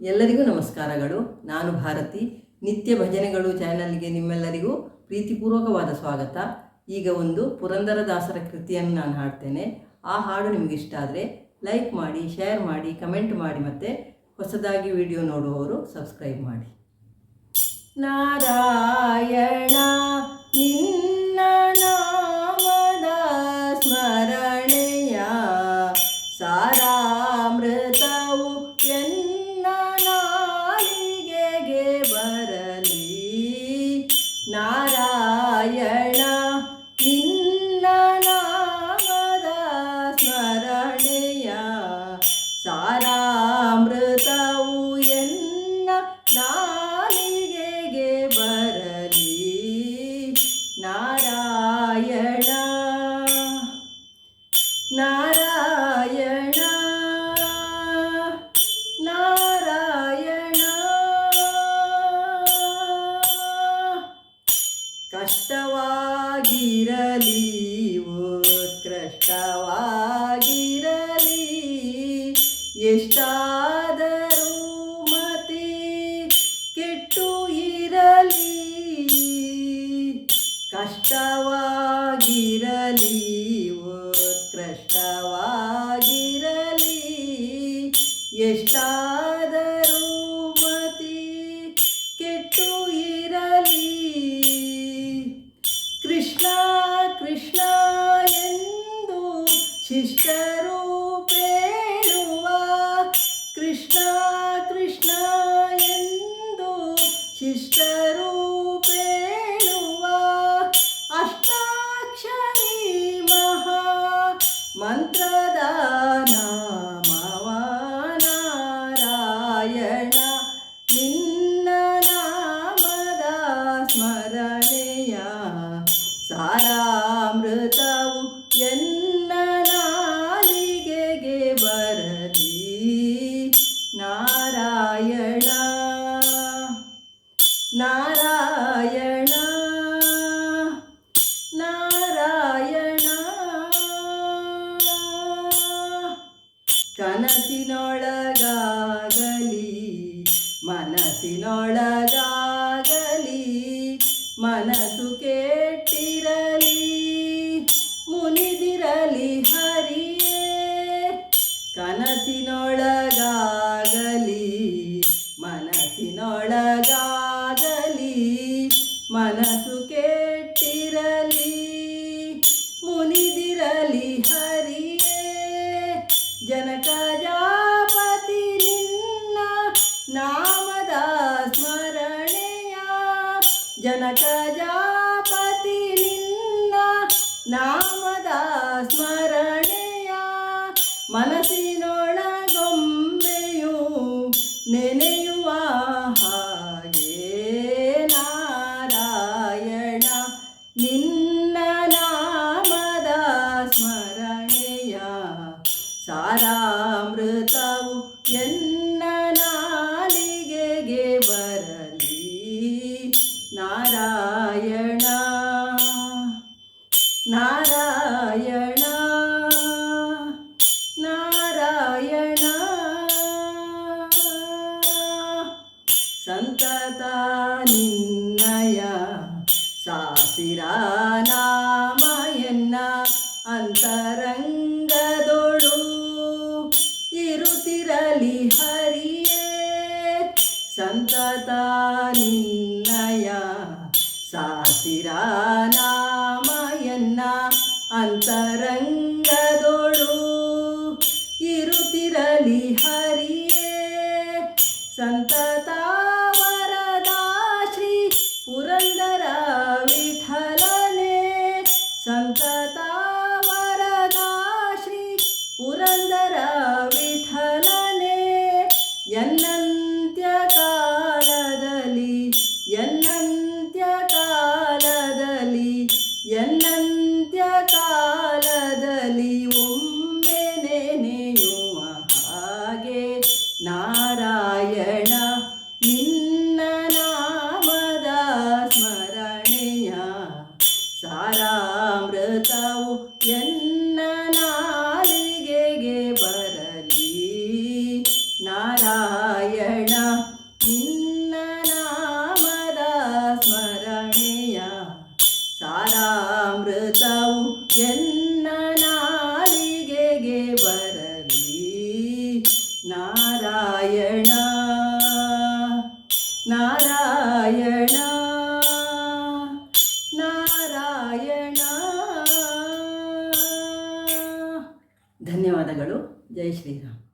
ಎಲ್ಲರಿಗೂ ನಮಸ್ಕಾರಗಳು. ನಾನು ಭಾರತಿ. ನಿತ್ಯ ಭಜನೆಗಳು ಚಾನಲ್ಗೆ ನಿಮ್ಮೆಲ್ಲರಿಗೂ ಪ್ರೀತಿಪೂರ್ವಕವಾದ ಸ್ವಾಗತ. ಈಗ ಒಂದು ಪುರಂದರದಾಸರ ಕೃತಿಯನ್ನು ನಾನು ಹಾಡ್ತೇನೆ. ಆ ಹಾಡು ನಿಮಗೆ ಇಷ್ಟ ಆದರೆ ಲೈಕ್ ಮಾಡಿ, ಶೇರ್ ಮಾಡಿ, ಕಮೆಂಟ್ ಮಾಡಿ, ಮತ್ತು ಹೊಸದಾಗಿ ವಿಡಿಯೋ ನೋಡುವವರು ಸಬ್ಸ್ಕ್ರೈಬ್ ಮಾಡಿ. ನಾರಾಯಣ ನಿನ್ನ ನಾಮದ ಸ್ಮರಣೆಯ ಸಾರಾಮೃತವು ಎನ್ನ ನಾಲಿಗೆಗೆ ಬರಲಿ. ನಾರಾಯಣ ನಿನ್ನ ನಾಮದ ಸ್ಮರಣೆಯ ಸಾರಾಮೃತವು ಎನ್ನ ನಾಲಿಗೆಗೆ ಬರಲಿ. ನಾರಾಯಣ ನಾರಾಯಣ ನಾರಾಯಣ. ಕಷ್ಟವಾಗಿರಲಿ ಉತ್ಕೃಷ್ಟವಾಗಿರಲಿ, ಎಷ್ಟಾದರೂ ಮತಿ ಕೆಟ್ಟು ಇರಲಿ. ಕಷ್ಟವಾಗಿರಲಿ ಉತ್ಕೃಷ್ಟವಾಗಿರಲಿ, ಎಷ್ಟಾದರೂ ಮತಿ ಕೆಟ್ಟು ಇರಲಿ. ಕೃಷ್ಣ ಕೃಷ್ಣ ಎಂದು ಶಿಷ್ಟರು ಬೇಡುವ, ಕೃಷ್ಣ ಕೃಷ್ಣ ಎಂದು ಶಿಷ್ಟರು ಬೇಡುವ ಅಷ್ಟಾಕ್ಷರಿ ಮಹಾ ಮಂತ್ರದ ನಾಮವ ನಾರಾಯಣ ನಿನ್ನ ನಾಮದ ಸ್ಮರಣೆಯ ಸಾರಾಮೃತವು ಎನ್ನ ನಾಲಿಗೆಗೆ ಬರಲಿ. ನಾರಾಯಣ ನಾರಾಯಣ ನಾರಾಯಣ. ಕನಸಿನೊಳಗಾಗಲಿ ಮನಸ್ಸಿನೊಳಗಾಗಲಿ, ಮನಸ್ಸು ಕೆಟ್ಟಿರಲಿ ಮುನಿದಿರಲಿ ಹರಿಯೇ. ಕನಸಿನೊಳಗಾಗಲಿ ಮನಸ್ಸಿನೊಳಗಾಗಲಿ, ಮನಸ್ಸು ಕೆಟ್ಟಿರಲಿ ಮುನಿದಿರಲಿ ಹರಿಯೇ. ಜನಕ ಜಾಪತಿ ನಿನ್ನ ನಾಮದ ಸ್ಮರಣೆಯ, ಜನಕ ಜಾಪತಿ ನಿನ್ನ ನಾಮದ ಸ್ಮರಣೆಯ ಮನಸ್ಸಿನೊಳಗೊಮ್ಮೆಯು ನೆನೆಯುವ ಹಾಗೆ. ನಾರಾಯಣ ನಿನ್ನ ನಾಮದ ಸ್ಮರಣೆಯ ಸಾರಾಮೃತವು ಎನ್ನ ನಾಲಿಗೆಗೆ ಬರಲಿ. ನಾರಾಯಣ ನಾರಾಯಣ ನಾರಾಯಣ. ಸಂತತ ನಿನ್ನಯ ಸಾಸಿರ ನಾಮ ಎನ್ನ ಅಂತರಂಗದೊಳು ಇರುತ್ತಿರಲಿ ಹರಿಯೇ. ಸಂತತ ನಿನ್ನಯ ಸಾಸಿರ ನಾಮ ಎನ್ನ ಅಂತರಂಗದೊಳು ಇರುತ್ತಿರಲಿ ಹರಿಯೇ. ಸಂತತ ವರದ ಶ್ರೀ ಪುರಂದರ ವಿಠಲನೆ, ಸಂತತ ವರದ ಶ್ರೀ ಪುರಂದರ ವಿಠಲನೆ. ಎನ್ನಂತ್ಯ ಕಾಲದಲ್ಲಿ ಎನ್ನಂತ್ಯ ಕಾಲದಲ್ಲಿ ಎನ್ನಂತ್ಯ ಕಾಲದಲ್ಲಿ ಒಮ್ಮೆ ನೆನೆಯುವ ಹಾಗೆ. ನಾರಾಯಣ ನಿನ್ನ ನಾಮದ ಸ್ಮರಣೆಯ ಸಾರಾಮೃತವು ಎನ್ನ ನಾಲಿಗೆಗೆ ಬರಲಿ. ನಾರಾಯಣ ಧನ್ಯವಾದಗಳು. ಜೈ ಶ್ರೀರಾಮ್.